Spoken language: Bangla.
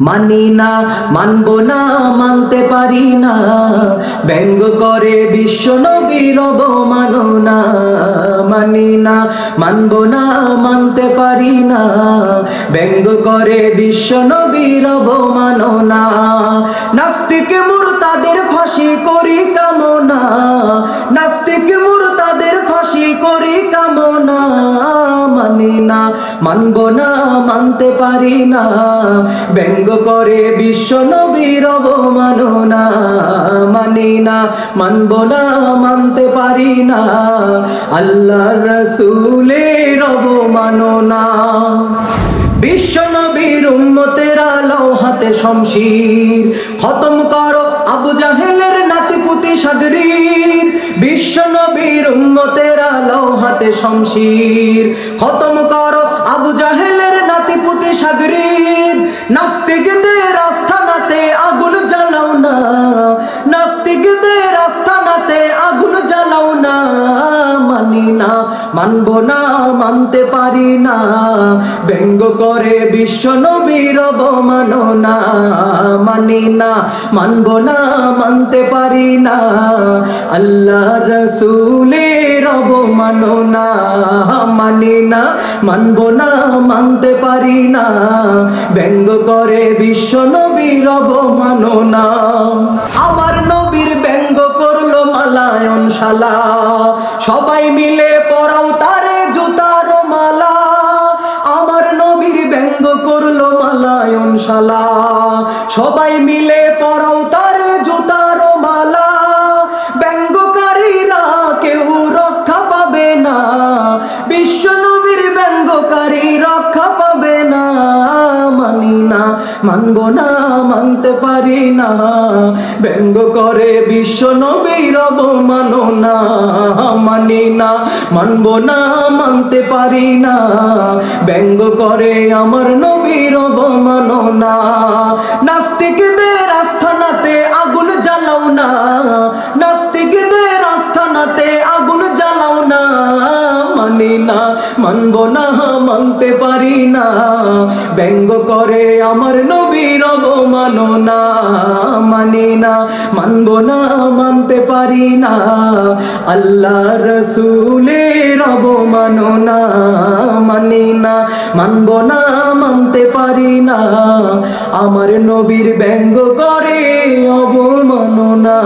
মানি না, মানবো না, মানতে পারি না, ব্যঙ্গ করে বিশ্ব নবীর অবমাননা। মানি না, মানবো না, মানতে পারি না, ব্যঙ্গ করে বিশ্ব নবীর অবমাননা। নাস্তিক মুরতাদের ফাঁসি করি কামনা, নাস্তিক মুরতাদের ফাঁসি করি কামনা। মানি না, মানবো না, মানতে পারি না, ব্যঙ্গ করে বিশ্ব নবীর অবমাননা। মানি না, মানবো না, মানতে পারি না, আল্লাহর রাসূলের অবমাননা। বিশ্ব নবীর উম্মতেরা লও হাতে শমশির, খতম করো আবু জাহেলের নাতিপুতি সাগরীর। বিশ্ব নবীর উম্মতেরা লও হাতে শমশির, খতম করো আবু জাহেলের নাতিপুতি সাগরীর। নাস্তিকদের আস্থানাতে আগুন জ্বালাও না, নাস্তিকদের আস্থানাতে আগুন জ্বালাও না। মানি না, মানবো না, মানতে পারি না, ব্যঙ্গ করে বিশ্ব নবীর অবমাননা। মানি না, মানবো না, মানতে পারি না, আল্লাহর রাসূলের অবমাননা। মানি না, মানবো না, মানতে পারি না, ব্যঙ্গ করে বিশ্ব নবীর অবমাননা। আমার নবীর ব্যঙ্গ করলো মালায়ন শালা, সবাই মিলে পরাও তারে জুতার মালা। আমার নবীর ব্যঙ্গ করলো মালায়ন শালা, সবাই মিলে পরাও তারে জুতার মালা। ব্যঙ্গকারীরা কেউ রক্ষা পাবে না, বিশ্ব নবীর ব্যঙ্গকারী রক্ষা পাবে না। মানি না, মানবো না, মানতে পারি না, ব্যঙ্গ করে বিশ্ব নবীর অবমাননা। মানি না, মানবো না, মানতে পারি না, ব্যঙ্গ করে আমার নবীর অবমাননা। নাস্তিকদের আস্থানাতে আগুন জ্বালাও না, নাস্তিকদের আস্থানাতে আগুন জ্বালাও না। মানি না, মানবো না, মানতে পারি না, ব্যঙ্গ করে আমার নবীর অবমাননা। মানি না, মানবো না, মানতে পারি না, আল্লাহর রাসূলের অবমাননা। মানি না, মানবো না, মানতে পারি না, আমার নবীর ব্যঙ্গ করে অবমাননা।